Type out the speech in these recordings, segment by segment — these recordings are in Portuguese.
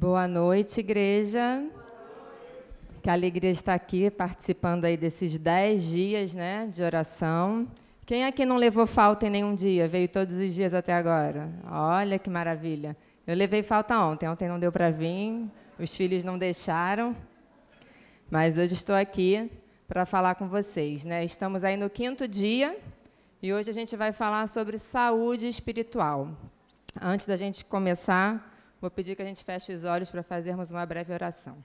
Boa noite, igreja. Que alegria estar aqui participando aí desses 10 dias, né, de oração. Quem aqui não levou falta em nenhum dia? Veio todos os dias até agora? Olha que maravilha. Eu levei falta ontem não deu para vir, os filhos não deixaram, mas hoje estou aqui para falar com vocês, né? Estamos aí no 5º dia e hoje a gente vai falar sobre saúde espiritual. Antes da gente começar, vou pedir que a gente feche os olhos para fazermos uma breve oração.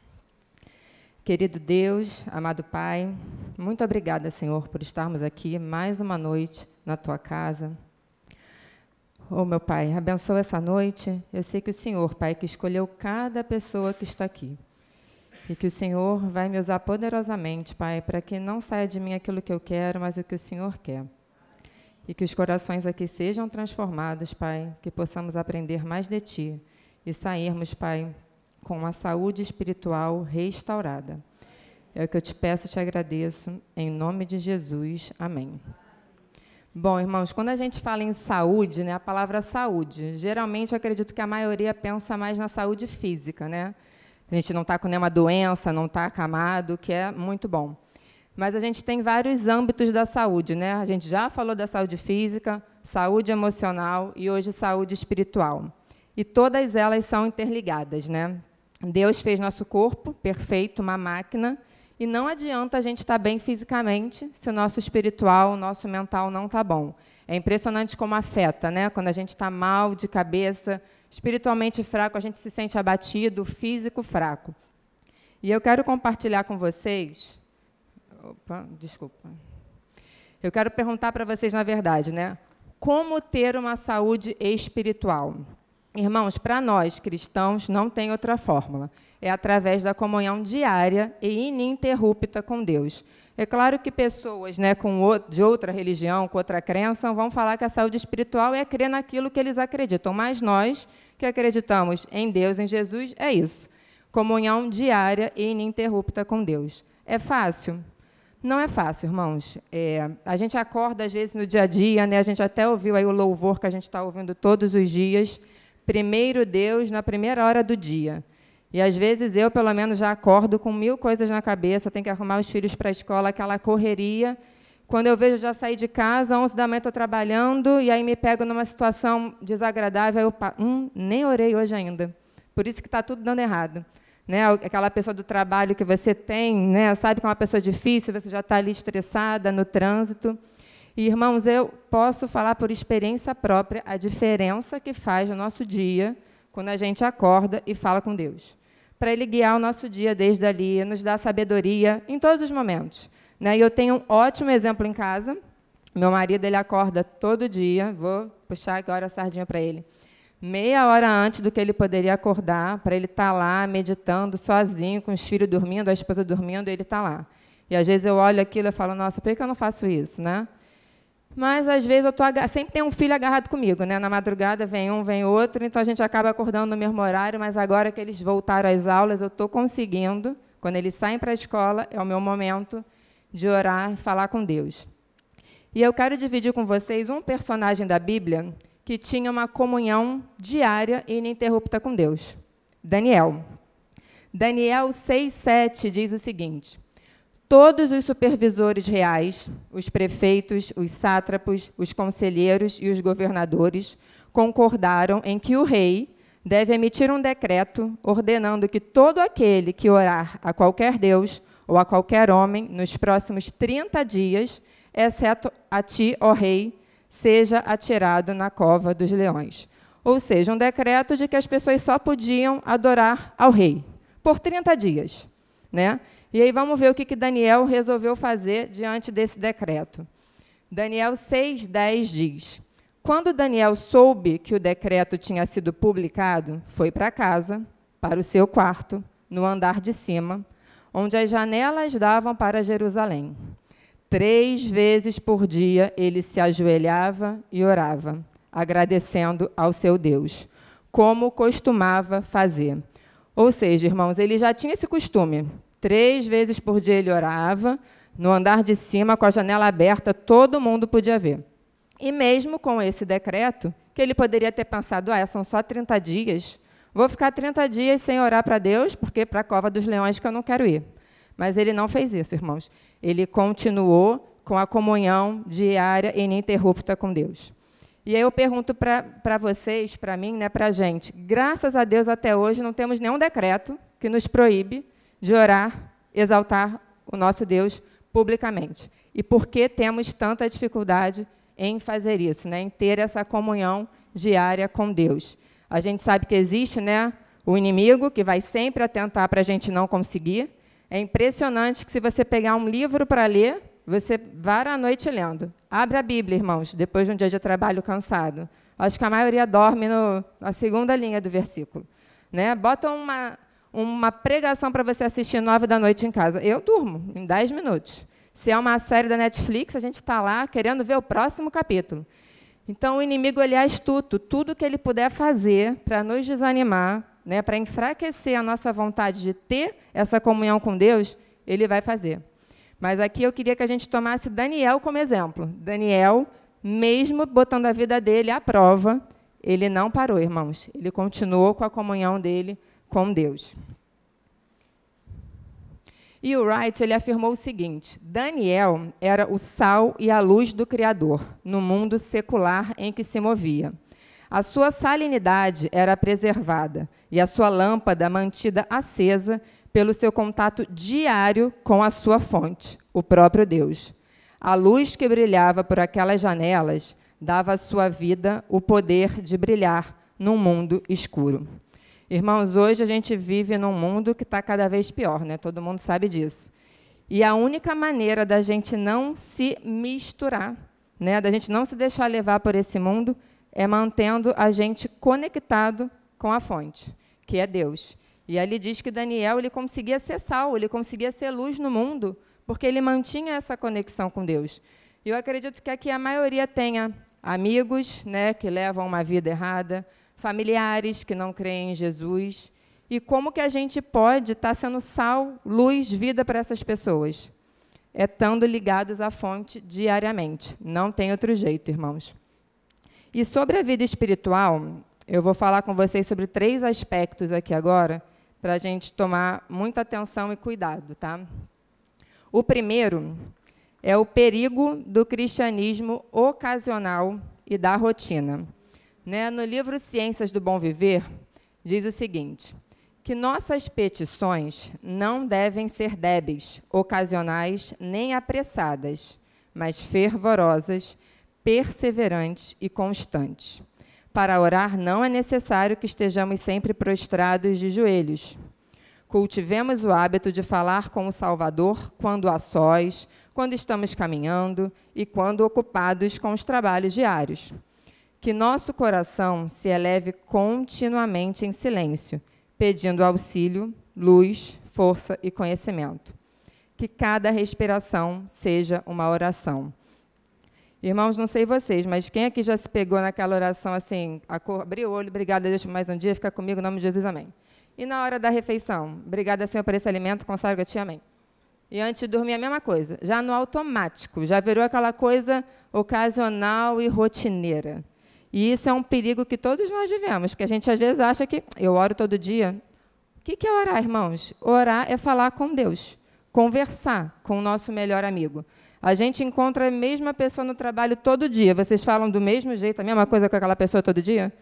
Querido Deus, amado Pai, muito obrigada, Senhor, por estarmos aqui mais uma noite na Tua casa. Oh, meu Pai, abençoa essa noite. Eu sei que o Senhor, Pai, que escolheu cada pessoa que está aqui. E que o Senhor vai me usar poderosamente, Pai, para que não saia de mim aquilo que eu quero, mas o que o Senhor quer. E que os corações aqui sejam transformados, Pai, que possamos aprender mais de Ti e sairmos, Pai, com uma saúde espiritual restaurada. É o que eu te peço e te agradeço, em nome de Jesus. Amém. Bom, irmãos, quando a gente fala em saúde, né, a palavra saúde, geralmente eu acredito que a maioria pensa mais na saúde física, né? A gente não está com nenhuma doença, não está acamado, que é muito bom. Mas a gente tem vários âmbitos da saúde, né? A gente já falou da saúde física, saúde emocional e hoje saúde espiritual. E todas elas são interligadas, né? Deus fez nosso corpo perfeito, uma máquina, e não adianta a gente estar bem fisicamente se o nosso espiritual, o nosso mental não está bom. É impressionante como afeta, né? Quando a gente está mal de cabeça, espiritualmente fraco, a gente se sente abatido, físico fraco. E eu quero compartilhar com vocês... Opa, desculpa. Eu quero perguntar para vocês, na verdade, né? Como ter uma saúde espiritual? Irmãos, para nós, cristãos, não tem outra fórmula. É através da comunhão diária e ininterrupta com Deus. É claro que pessoas, né, de outra religião, com outra crença, vão falar que a saúde espiritual é crer naquilo que eles acreditam. Mas nós, que acreditamos em Deus, em Jesus, é isso. Comunhão diária e ininterrupta com Deus. É fácil? Não é fácil, irmãos. A gente acorda, às vezes, no dia a dia, né, a gente até ouviu aí o louvor que a gente está ouvindo todos os dias, primeiro Deus na primeira hora do dia. E, às vezes, eu, pelo menos, já acordo com 1000 coisas na cabeça, tenho que arrumar os filhos para a escola, aquela correria. Quando eu vejo, já saí de casa, 11 da manhã estou trabalhando, e aí me pego numa situação desagradável, nem orei hoje ainda. Por isso que está tudo dando errado. Né? Aquela pessoa do trabalho que você tem, né? Sabe que é uma pessoa difícil, você já está ali estressada no trânsito. E, irmãos, eu posso falar por experiência própria a diferença que faz no nosso dia quando a gente acorda e fala com Deus. Para Ele guiar o nosso dia desde ali, nos dar sabedoria em todos os momentos. Né? E eu tenho um ótimo exemplo em casa. Meu marido, ele acorda todo dia, vou puxar agora a sardinha para ele, meia hora antes do que ele poderia acordar, para ele estar lá meditando sozinho, com os filhos dormindo, a esposa dormindo, ele está lá. E, às vezes, eu olho aquilo e falo, nossa, por que eu não faço isso, né? Mas, às vezes, sempre tem um filho agarrado comigo, né? Na madrugada vem um, vem outro, então a gente acaba acordando no mesmo horário, mas agora que eles voltaram às aulas, eu estou conseguindo, quando eles saem para a escola, é o meu momento de orar e falar com Deus. E eu quero dividir com vocês um personagem da Bíblia que tinha uma comunhão diária e ininterrupta com Deus. Daniel. Daniel 6:7 diz o seguinte: todos os supervisores reais, os prefeitos, os sátrapos, os conselheiros e os governadores concordaram em que o rei deve emitir um decreto ordenando que todo aquele que orar a qualquer deus ou a qualquer homem nos próximos 30 dias, exceto a ti, ó rei, seja atirado na cova dos leões. Ou seja, um decreto de que as pessoas só podiam adorar ao rei por 30 dias. Né? E aí vamos ver o que Daniel resolveu fazer diante desse decreto. Daniel 6:10 diz: quando Daniel soube que o decreto tinha sido publicado, foi para casa, para o seu quarto, no andar de cima, onde as janelas davam para Jerusalém. 3 vezes por dia ele se ajoelhava e orava, agradecendo ao seu Deus, como costumava fazer. Ou seja, irmãos, ele já tinha esse costume. 3 vezes por dia ele orava, no andar de cima, com a janela aberta, todo mundo podia ver. E mesmo com esse decreto, que ele poderia ter pensado, são só 30 dias, Vou ficar 30 dias sem orar para Deus, porque para a cova dos leões que eu não quero ir. Mas ele não fez isso, irmãos. Ele continuou com a comunhão diária e ininterrupta com Deus. E aí eu pergunto para vocês, para mim, né, para a gente, graças a Deus até hoje não temos nenhum decreto que nos proíbe de orar, exaltar o nosso Deus publicamente. E por que temos tanta dificuldade em fazer isso, né, em ter essa comunhão diária com Deus? A gente sabe que existe, né, o inimigo que vai sempre atentar para a gente não conseguir. É impressionante que se você pegar um livro para ler, você vara a noite lendo. Abre a Bíblia, irmãos, depois de um dia de trabalho cansado. Acho que a maioria dorme na segunda linha do versículo. Né? Bota uma pregação para você assistir 9 da noite em casa. Eu durmo em 10 minutos. Se é uma série da Netflix, a gente está lá querendo ver o próximo capítulo. Então, o inimigo ele é astuto. Tudo que ele puder fazer para nos desanimar, né, para enfraquecer a nossa vontade de ter essa comunhão com Deus, ele vai fazer. Mas aqui eu queria que a gente tomasse Daniel como exemplo. Daniel, mesmo botando a vida dele à prova, ele não parou, irmãos. Ele continuou com a comunhão dele com Deus. E o Wright ele afirmou o seguinte: Daniel era o sal e a luz do Criador no mundo secular em que se movia. A sua salinidade era preservada e a sua lâmpada mantida acesa pelo seu contato diário com a sua fonte, o próprio Deus. A luz que brilhava por aquelas janelas dava à sua vida o poder de brilhar num mundo escuro. Irmãos, hoje a gente vive num mundo que está cada vez pior, né? Todo mundo sabe disso. E a única maneira da gente não se misturar, né, da gente não se deixar levar por esse mundo, é mantendo a gente conectado com a fonte, que é Deus. E ali diz que Daniel ele conseguia ser sal, ele conseguia ser luz no mundo, porque ele mantinha essa conexão com Deus. E eu acredito que aqui a maioria tenha amigos, né, que levam uma vida errada, familiares que não creem em Jesus. E como que a gente pode estar sendo sal, luz, vida para essas pessoas? É estando ligados à fonte diariamente. Não tem outro jeito, irmãos. E sobre a vida espiritual, eu vou falar com vocês sobre 3 aspectos aqui agora, para a gente tomar muita atenção e cuidado. Tá? O primeiro é o perigo do cristianismo ocasional e da rotina. Né? No livro Ciências do Bom Viver, diz o seguinte, que nossas petições não devem ser débeis, ocasionais nem apressadas, mas fervorosas, perseverantes e constantes. Para orar, não é necessário que estejamos sempre prostrados de joelhos. Cultivemos o hábito de falar com o Salvador quando a sós, quando estamos caminhando e quando ocupados com os trabalhos diários. Que nosso coração se eleve continuamente em silêncio, pedindo auxílio, luz, força e conhecimento. Que cada respiração seja uma oração. Irmãos, não sei vocês, mas quem aqui já se pegou naquela oração assim, abriu o olho, obrigada, Deus, por mais um dia, fica comigo, em nome de Jesus, amém. E na hora da refeição, obrigada, Senhor, por esse alimento, consagra-te, amém. E antes de dormir, a mesma coisa, já no automático, já virou aquela coisa ocasional e rotineira. E isso é um perigo que todos nós vivemos, porque a gente às vezes acha que eu oro todo dia. O que é orar, irmãos? Orar é falar com Deus, conversar com o nosso melhor amigo. A gente encontra a mesma pessoa no trabalho todo dia. Vocês falam do mesmo jeito, a mesma coisa com aquela pessoa todo dia?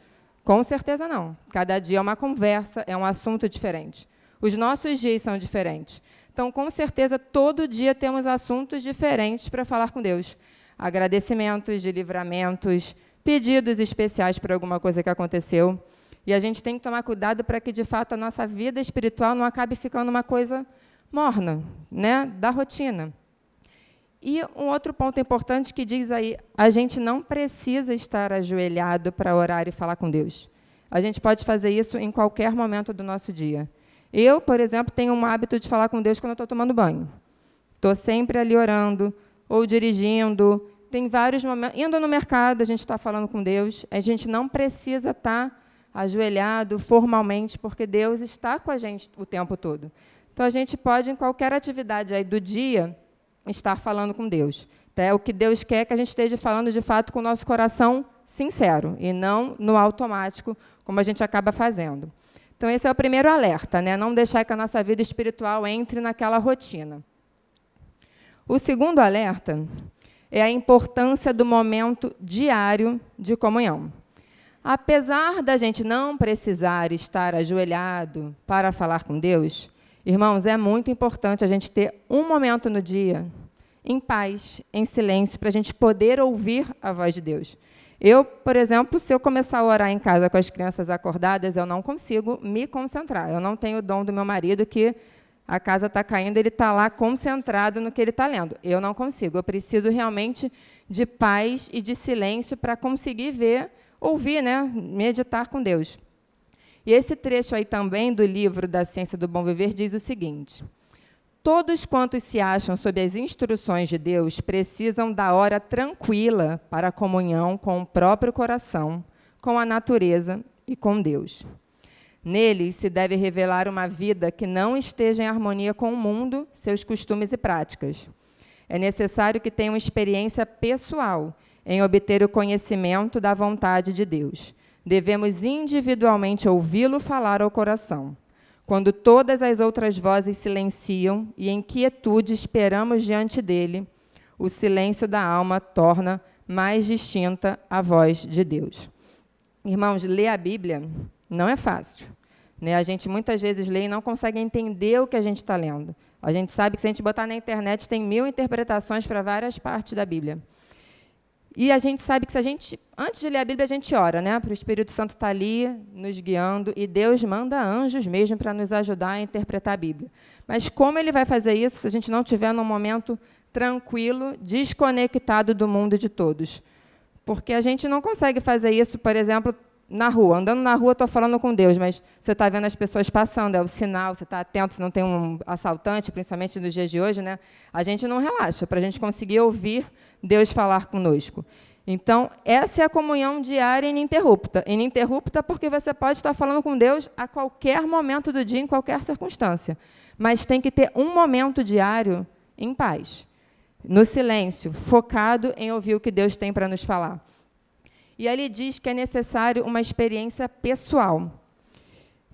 Com certeza não. Cada dia é uma conversa, é um assunto diferente. Os nossos dias são diferentes. Então, com certeza, todo dia temos assuntos diferentes para falar com Deus. Agradecimentos de livramentos, pedidos especiais por alguma coisa que aconteceu. E a gente tem que tomar cuidado para que, de fato, a nossa vida espiritual não acabe ficando uma coisa morna, né, da rotina. E um outro ponto importante que diz aí, a gente não precisa estar ajoelhado para orar e falar com Deus. A gente pode fazer isso em qualquer momento do nosso dia. Eu, por exemplo, tenho um hábito de falar com Deus quando eu estou tomando banho. Estou sempre ali orando, ou dirigindo, tem vários momentos, indo no mercado, a gente está falando com Deus, a gente não precisa estar ajoelhado formalmente, porque Deus está com a gente o tempo todo. Então, a gente pode, em qualquer atividade aí do dia, estar falando com Deus. O que Deus quer é que a gente esteja falando, de fato, com o nosso coração sincero, e não no automático, como a gente acaba fazendo. Então, esse é o primeiro alerta, né? Não deixar que a nossa vida espiritual entre naquela rotina. O segundo alerta é a importância do momento diário de comunhão. Apesar da gente não precisar estar ajoelhado para falar com Deus, irmãos, é muito importante a gente ter um momento no dia, em paz, em silêncio, para a gente poder ouvir a voz de Deus. Eu, por exemplo, se eu começar a orar em casa com as crianças acordadas, eu não consigo me concentrar. Eu não tenho o dom do meu marido, que a casa está caindo, ele está lá concentrado no que ele está lendo. Eu não consigo. Eu preciso realmente de paz e de silêncio para conseguir ouvir, né, meditar com Deus. E esse trecho aí também do livro da Ciência do Bom Viver diz o seguinte: todos quantos se acham sob as instruções de Deus precisam da hora tranquila para a comunhão com o próprio coração, com a natureza e com Deus. Neles se deve revelar uma vida que não esteja em harmonia com o mundo, seus costumes e práticas. É necessário que tenham experiência pessoal em obter o conhecimento da vontade de Deus. Devemos individualmente ouvi-lo falar ao coração. Quando todas as outras vozes silenciam e em quietude esperamos diante dele, o silêncio da alma torna mais distinta a voz de Deus. Irmãos, ler a Bíblia não é fácil, né? A gente muitas vezes lê e não consegue entender o que a gente está lendo. A gente sabe que se a gente botar na internet tem 1000 interpretações para várias partes da Bíblia. E a gente sabe que se a gente, antes de ler a Bíblia, a gente ora, né? Para o Espírito Santo estar ali nos guiando, e Deus manda anjos mesmo para nos ajudar a interpretar a Bíblia. Mas como ele vai fazer isso se a gente não estiver num momento tranquilo, desconectado do mundo de todos? Porque a gente não consegue fazer isso, por exemplo, na rua. Andando na rua, estou falando com Deus, mas você está vendo as pessoas passando, é o sinal, você está atento, se não tem um assaltante, principalmente nos dias de hoje, né? A gente não relaxa, para a gente conseguir ouvir Deus falar conosco. Então, essa é a comunhão diária ininterrupta. Ininterrupta porque você pode estar falando com Deus a qualquer momento do dia, em qualquer circunstância. Mas tem que ter um momento diário em paz, no silêncio, focado em ouvir o que Deus tem para nos falar. E ali diz que é necessário uma experiência pessoal.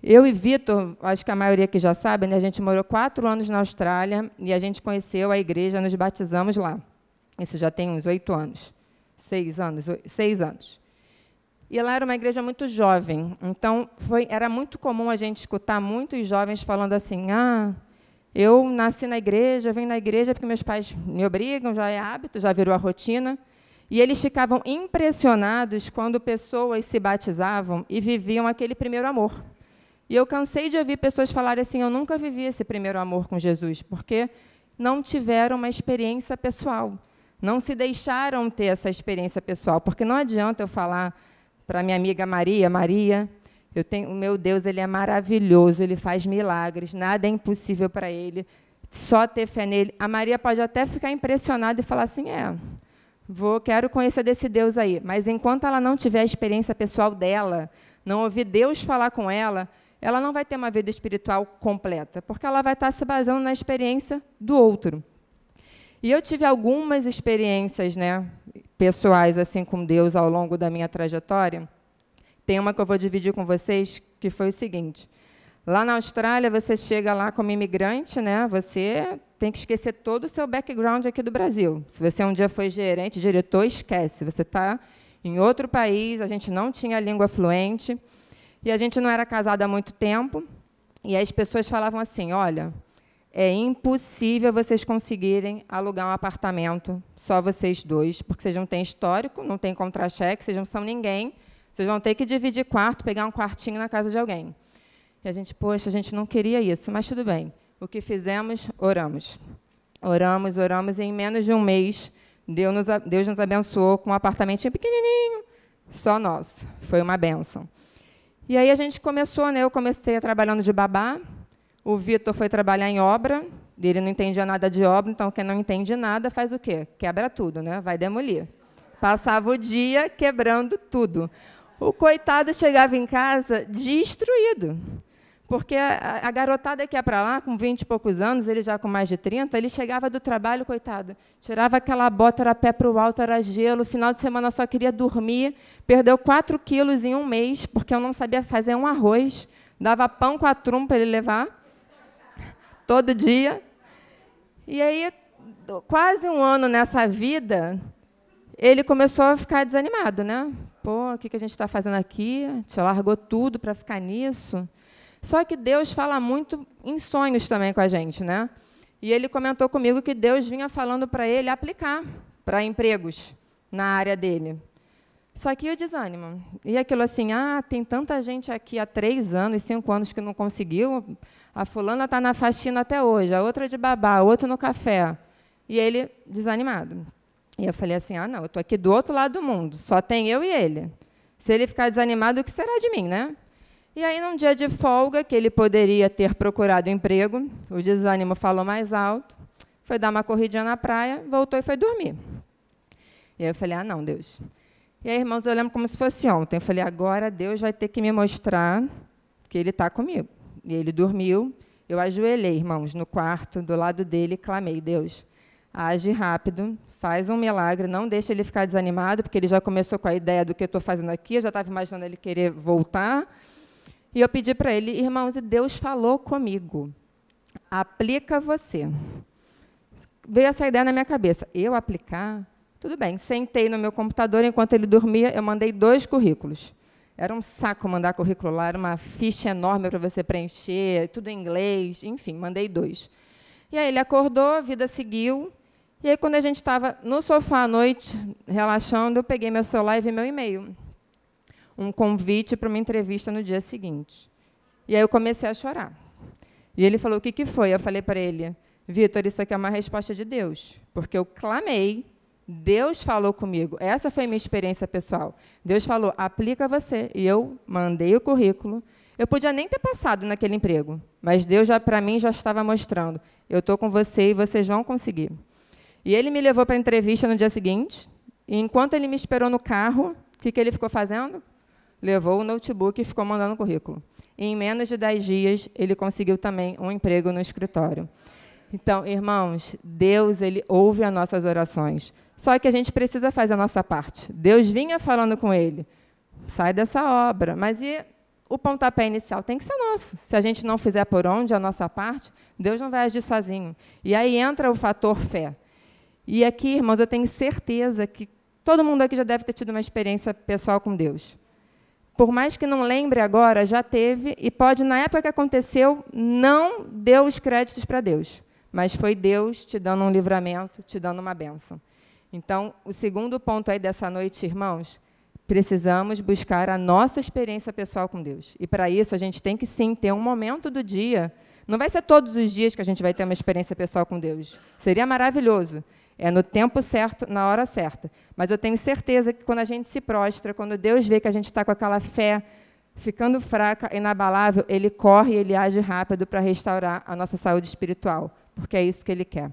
Eu e Vitor, acho que a maioria aqui já sabe, né, a gente morou 4 anos na Austrália e a gente conheceu a igreja, nos batizamos lá. Isso já tem uns 8 anos. 6 anos. E lá era uma igreja muito jovem. Então, era muito comum a gente escutar muitos jovens falando assim: eu nasci na igreja, eu venho na igreja porque meus pais me obrigam, já é hábito, já virou a rotina. E eles ficavam impressionados quando pessoas se batizavam e viviam aquele primeiro amor. E eu cansei de ouvir pessoas falarem assim: eu nunca vivi esse primeiro amor com Jesus, porque não tiveram uma experiência pessoal. Não se deixaram ter essa experiência pessoal, porque não adianta eu falar para minha amiga Maria, o meu Deus, ele é maravilhoso, ele faz milagres, nada é impossível para ele, só ter fé nele. A Maria pode até ficar impressionada e falar assim: quero conhecer desse Deus aí. Mas enquanto ela não tiver a experiência pessoal dela, não ouvir Deus falar com ela, ela não vai ter uma vida espiritual completa, porque ela vai estar se baseando na experiência do outro. E eu tive algumas experiências, né, pessoais assim com Deus ao longo da minha trajetória. Tem uma que eu vou dividir com vocês, que foi o seguinte: lá na Austrália, você chega lá como imigrante, né, você tem que esquecer todo o seu background aqui do Brasil. Se você um dia foi gerente, diretor, esquece. Você está em outro país, a gente não tinha língua fluente, e a gente não era casado há muito tempo, e as pessoas falavam assim: olha, é impossível vocês conseguirem alugar um apartamento, só vocês dois, porque vocês não têm histórico, não têm contra-cheque, vocês não são ninguém, vocês vão ter que dividir quarto, pegar um quartinho na casa de alguém. E a gente não queria isso, mas tudo bem. O que fizemos? Oramos. Oramos, e em menos de um mês, Deus nos abençoou com um apartamentinho pequenininho, só nosso. Foi uma bênção. E aí a gente começou, né? Eu comecei trabalhando de babá, o Vitor foi trabalhar em obra, ele não entendia nada de obra, então quem não entende nada faz o quê? Quebra tudo, né? Vai demolir. Passava o dia quebrando tudo. O coitado chegava em casa destruído, porque a garotada que ia para lá, com 20 e poucos anos, ele já com mais de 30, ele chegava do trabalho, coitado, tirava aquela bota, era pé para o alto, era gelo, final de semana só queria dormir, perdeu 4 quilos em um mês, porque eu não sabia fazer um arroz. Dava pão com atum para ele levar, todo dia. E aí, quase um ano nessa vida, ele começou a ficar desanimado, né? Pô, o que a gente está fazendo aqui? A gente largou tudo para ficar nisso. Só que Deus fala muito em sonhos também com a gente, né? E ele comentou comigo que Deus vinha falando para ele aplicar para empregos na área dele. Só que o desânimo. E aquilo assim, tem tanta gente aqui há 3 anos, 5 anos que não conseguiu. A fulana está na faxina até hoje, a outra de babá, a outra no café. E ele desanimado. E eu falei assim, não, eu estou aqui do outro lado do mundo, só tem eu e ele. Se ele ficar desanimado, o que será de mim, né? E aí, num dia de folga, que ele poderia ter procurado emprego, o desânimo falou mais alto, foi dar uma corridinha na praia, voltou e foi dormir. E aí eu falei, não, Deus. E aí, irmãos, eu lembro como se fosse ontem. Eu falei, agora Deus vai ter que me mostrar que Ele está comigo. E ele dormiu, eu ajoelhei, irmãos, no quarto, do lado dele, e clamei, Deus, age rápido, faz um milagre, não deixa ele ficar desanimado, porque ele já começou com a ideia do que eu estou fazendo aqui, eu já estava imaginando ele querer voltar. E eu pedi para ele, irmãos, e Deus falou comigo, aplica você. Veio essa ideia na minha cabeça, eu aplicar? Tudo bem, sentei no meu computador, enquanto ele dormia, eu mandei 2 currículos. Era um saco mandar currículo lá, era uma ficha enorme para você preencher, tudo em inglês, enfim, mandei 2. E aí ele acordou, a vida seguiu, e aí quando a gente estava no sofá à noite, relaxando, eu peguei meu celular e vi meu e-mail. Um convite para uma entrevista no dia seguinte. E aí eu comecei a chorar. E ele falou, o que foi? Eu falei para ele, Vitor, isso aqui é uma resposta de Deus, porque eu clamei, Deus falou comigo. Essa foi a minha experiência pessoal. Deus falou, aplica você. E eu mandei o currículo. Eu podia nem ter passado naquele emprego, mas Deus, para mim, já estava mostrando, eu estou com você e vocês vão conseguir. E ele me levou para a entrevista no dia seguinte, e enquanto ele me esperou no carro, o que ele ficou fazendo? Levou o notebook e ficou mandando currículo. E em menos de 10 dias, ele conseguiu também um emprego no escritório. Então, irmãos, Deus, Ele ouve as nossas orações. Só que a gente precisa fazer a nossa parte. Deus vinha falando com ele, sai dessa obra. Mas e o pontapé inicial tem que ser nosso. Se a gente não fizer por onde a nossa parte, Deus não vai agir sozinho. E aí entra o fator fé. E aqui, irmãos, eu tenho certeza que todo mundo aqui já deve ter tido uma experiência pessoal com Deus. Por mais que não lembre agora, já teve, e pode, na época que aconteceu, não deu os créditos para Deus. Mas foi Deus te dando um livramento, te dando uma bênção. Então, o segundo ponto aí dessa noite, irmãos, precisamos buscar a nossa experiência pessoal com Deus. E, para isso, a gente tem que, sim, ter um momento do dia. Não vai ser todos os dias que a gente vai ter uma experiência pessoal com Deus. Seria maravilhoso. É no tempo certo, na hora certa. Mas eu tenho certeza que, quando a gente se prostra, quando Deus vê que a gente está com aquela fé ficando fraca, inabalável, Ele corre e Ele age rápido para restaurar a nossa saúde espiritual, porque é isso que Ele quer.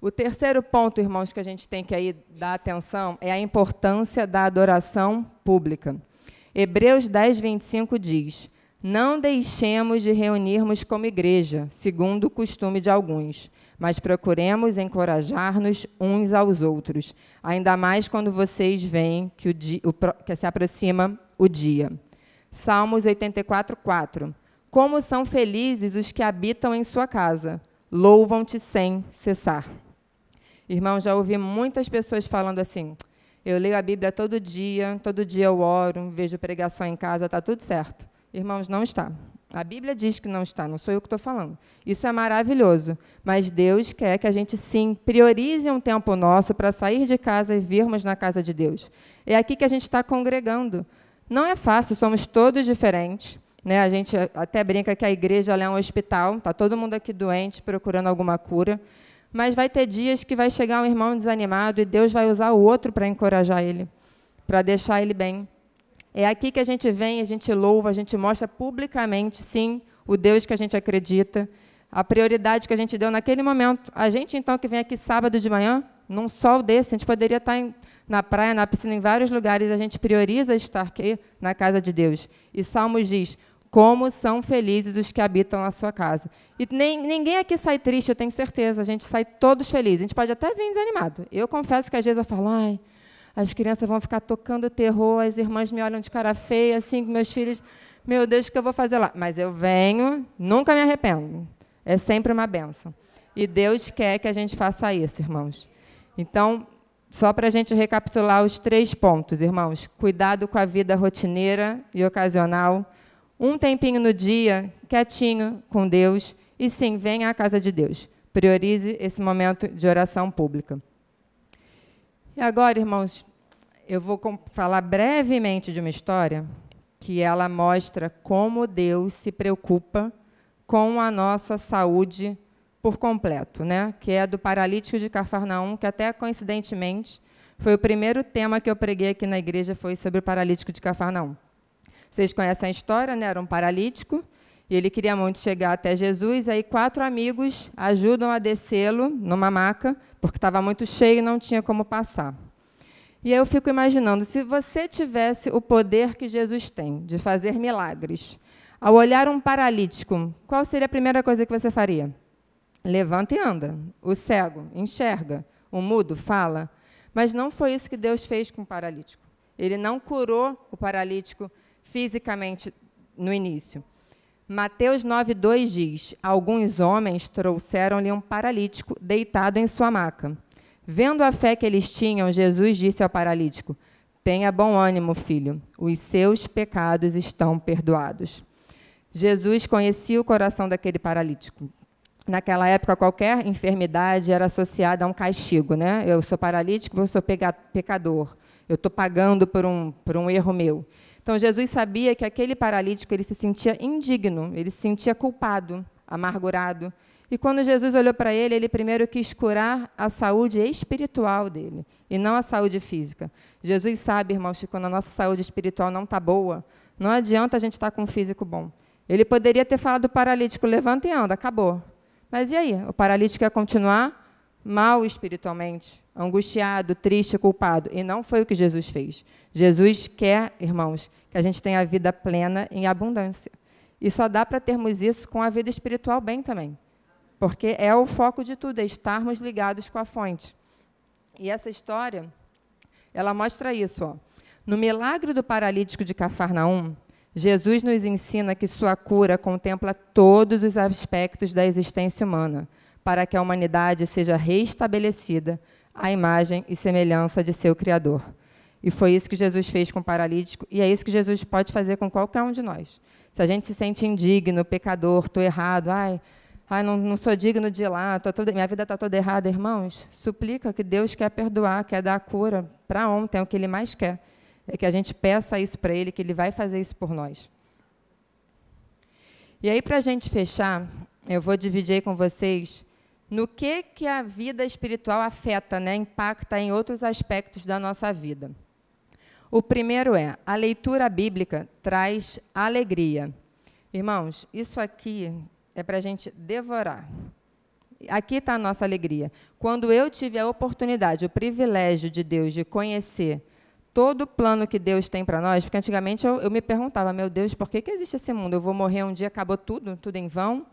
O terceiro ponto, irmãos, que a gente tem que aí dar atenção é a importância da adoração pública. Hebreus 10, 25 diz, não deixemos de reunirmos como igreja, segundo o costume de alguns, mas procuremos encorajar-nos uns aos outros, ainda mais quando vocês veem que se aproxima o dia. Salmos 84, 4. Como são felizes os que habitam em sua casa, louvam-te sem cessar. Irmão, já ouvi muitas pessoas falando assim, eu leio a Bíblia todo dia eu oro, vejo pregação em casa, está tudo certo. Irmãos, não está. A Bíblia diz que não está, não sou eu que estou falando. Isso é maravilhoso, mas Deus quer que a gente, sim, priorize um tempo nosso para sair de casa e virmos na casa de Deus. É aqui que a gente está congregando. Não é fácil, somos todos diferentes, né? A gente até brinca que a igreja ela é um hospital, está todo mundo aqui doente, procurando alguma cura, mas vai ter dias que vai chegar um irmão desanimado e Deus vai usar o outro para encorajar ele, para deixar ele bem. É aqui que a gente vem, a gente louva, a gente mostra publicamente, sim, o Deus que a gente acredita, a prioridade que a gente deu naquele momento. A gente, então, que vem aqui sábado de manhã, num sol desse, a gente poderia estar na praia, na piscina, em vários lugares, a gente prioriza estar aqui na casa de Deus. E Salmos diz, como são felizes os que habitam na sua casa. E ninguém aqui sai triste, eu tenho certeza, a gente sai todos felizes. A gente pode até vir desanimado. Eu confesso que às vezes eu falo, as crianças vão ficar tocando terror, as irmãs me olham de cara feia, assim, meus filhos Meu Deus, o que eu vou fazer lá? Mas eu venho, nunca me arrependo. É sempre uma bênção. E Deus quer que a gente faça isso, irmãos. Então, só para a gente recapitular os 3 pontos, irmãos. Cuidado com a vida rotineira e ocasional. Um tempinho no dia, quietinho com Deus. E sim, venha à casa de Deus. Priorize esse momento de oração pública. E agora, irmãos, eu vou falar brevemente de uma história que ela mostra como Deus se preocupa com a nossa saúde por completo, né? Que é do paralítico de Cafarnaum, que até coincidentemente foi o primeiro tema que eu preguei aqui na igreja, foi sobre o paralítico de Cafarnaum. Vocês conhecem a história, né? Era um paralítico e ele queria muito chegar até Jesus, aí 4 amigos ajudam a descê-lo numa maca, porque estava muito cheio e não tinha como passar. E aí eu fico imaginando, se você tivesse o poder que Jesus tem de fazer milagres, ao olhar um paralítico, qual seria a primeira coisa que você faria? Levanta e anda. O cego enxerga, o mudo fala. Mas não foi isso que Deus fez com o paralítico. Ele não curou o paralítico fisicamente no início. Mateus 9:2 diz: alguns homens trouxeram-lhe um paralítico deitado em sua maca. Vendo a fé que eles tinham, Jesus disse ao paralítico: tenha bom ânimo, filho, os seus pecados estão perdoados. Jesus conhecia o coração daquele paralítico. Naquela época, qualquer enfermidade era associada a um castigo, né? Eu sou paralítico, eu sou pecador. Eu estou pagando por um erro meu. Então, Jesus sabia que aquele paralítico ele se sentia indigno, ele se sentia culpado, amargurado. E quando Jesus olhou para ele, ele primeiro quis curar a saúde espiritual dele, e não a saúde física. Jesus sabe, irmãos, que quando a nossa saúde espiritual não está boa, não adianta a gente estar com um físico bom. Ele poderia ter falado do paralítico, levanta e anda, acabou. Mas e aí? O paralítico ia continuar mal espiritualmente, angustiado, triste, culpado. E não foi o que Jesus fez. Jesus quer, irmãos, que a gente tenha a vida plena em abundância. E só dá para termos isso com a vida espiritual bem também. Porque é o foco de tudo, é estarmos ligados com a fonte. E essa história, ela mostra isso. Ó. No milagre do paralítico de Cafarnaum, Jesus nos ensina que sua cura contempla todos os aspectos da existência humana, para que a humanidade seja reestabelecida à imagem e semelhança de seu Criador. E foi isso que Jesus fez com o paralítico, e é isso que Jesus pode fazer com qualquer um de nós. Se a gente se sente indigno, pecador, estou errado, não sou digno de ir lá, minha vida está toda errada, irmãos, suplica que Deus quer perdoar, quer dar a cura para ontem, é o que Ele mais quer. É que a gente peça isso para Ele, que Ele vai fazer isso por nós. E aí, para a gente fechar, eu vou dividir aí com vocês no que a vida espiritual afeta, né, impacta em outros aspectos da nossa vida. O primeiro é, a leitura bíblica traz alegria. Irmãos, isso aqui é para a gente devorar. Aqui está a nossa alegria. Quando eu tive a oportunidade, o privilégio de Deus de conhecer todo o plano que Deus tem para nós, porque antigamente eu me perguntava, meu Deus, por que existe esse mundo? Eu vou morrer um dia, acabou tudo em vão?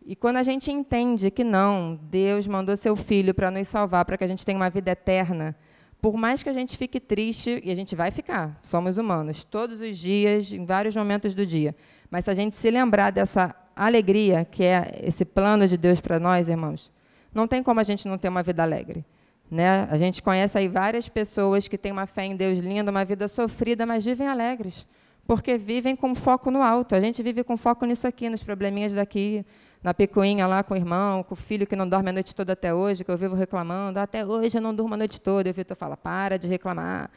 E quando a gente entende que não, Deus mandou seu Filho para nos salvar, para que a gente tenha uma vida eterna, por mais que a gente fique triste, e a gente vai ficar, somos humanos, todos os dias, em vários momentos do dia, mas se a gente se lembrar dessa alegria, que é esse plano de Deus para nós, irmãos, não tem como a gente não ter uma vida alegre. Né? A gente conhece aí várias pessoas que têm uma fé em Deus linda, uma vida sofrida, mas vivem alegres, porque vivem com foco no alto. A gente vive com foco nisso aqui, nos probleminhas daqui, na picuinha lá com o irmão, com o filho que não dorme a noite toda até hoje, que eu vivo reclamando, até hoje eu não durmo a noite toda. E o Vitor fala, para de reclamar.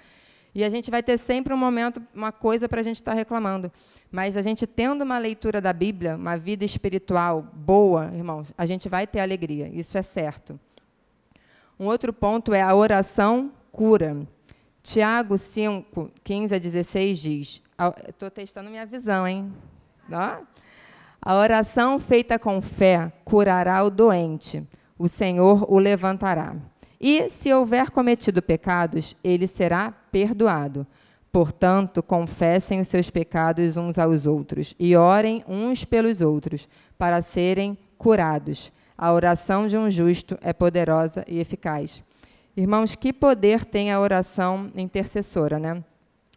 E a gente vai ter sempre um momento, uma coisa para a gente estar reclamando. Mas a gente tendo uma leitura da Bíblia, uma vida espiritual boa, irmãos, a gente vai ter alegria, isso é certo. Um outro ponto é a oração cura. Tiago 5, 15 a 16 diz, estou testando minha visão, hein? Ó. A oração feita com fé curará o doente, o Senhor o levantará. E, se houver cometido pecados, ele será perdoado. Portanto, confessem os seus pecados uns aos outros e orem uns pelos outros, para serem curados. A oração de um justo é poderosa e eficaz. Irmãos, que poder tem a oração intercessora, né?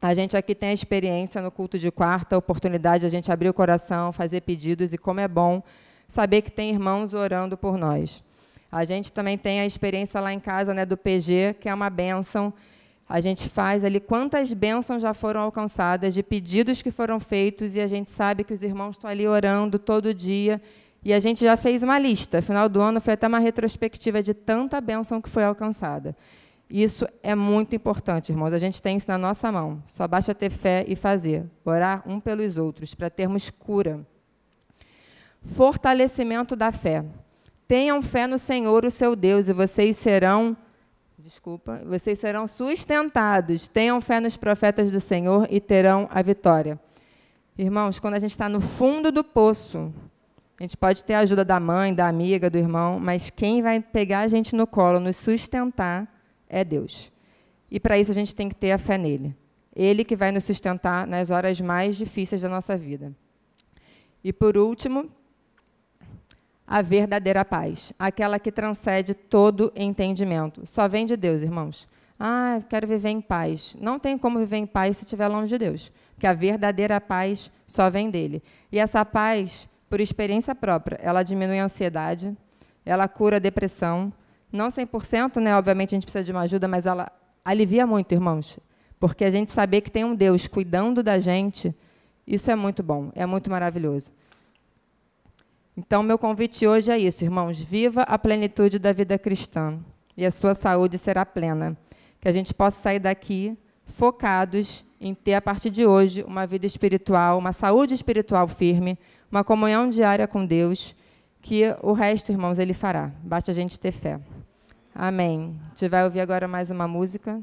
A gente aqui tem a experiência no culto de quarta, a oportunidade de a gente abrir o coração, fazer pedidos, e como é bom saber que tem irmãos orando por nós. A gente também tem a experiência lá em casa, né, do PG, que é uma bênção. A gente faz ali quantas bênçãos já foram alcançadas, de pedidos que foram feitos, e a gente sabe que os irmãos estão ali orando todo dia, e a gente já fez uma lista. Final do ano foi até uma retrospectiva de tanta bênção que foi alcançada. Isso é muito importante, irmãos. A gente tem isso na nossa mão. Só basta ter fé e fazer. Orar um pelos outros, para termos cura. Fortalecimento da fé. Tenham fé no Senhor, o seu Deus, e vocês serão sustentados. Tenham fé nos profetas do Senhor e terão a vitória. Irmãos, quando a gente está no fundo do poço, a gente pode ter a ajuda da mãe, da amiga, do irmão, mas quem vai pegar a gente no colo, nos sustentar, é Deus. E para isso a gente tem que ter a fé nele. Ele que vai nos sustentar nas horas mais difíceis da nossa vida. E por último, a verdadeira paz, aquela que transcende todo entendimento. Só vem de Deus, irmãos. Eu quero viver em paz. Não tem como viver em paz se estiver longe de Deus, porque a verdadeira paz só vem dele. E essa paz, por experiência própria, ela diminui a ansiedade, ela cura a depressão. Não 100%, né? Obviamente a gente precisa de uma ajuda, mas ela alivia muito, irmãos. Porque a gente saber que tem um Deus cuidando da gente, isso é muito bom, é muito maravilhoso. Então, meu convite hoje é isso, irmãos. Viva a plenitude da vida cristã e a sua saúde será plena. Que a gente possa sair daqui focados em ter, a partir de hoje, uma vida espiritual, uma saúde espiritual firme, uma comunhão diária com Deus, que o resto, irmãos, Ele fará. Basta a gente ter fé. Amém. A gente vai ouvir agora mais uma música.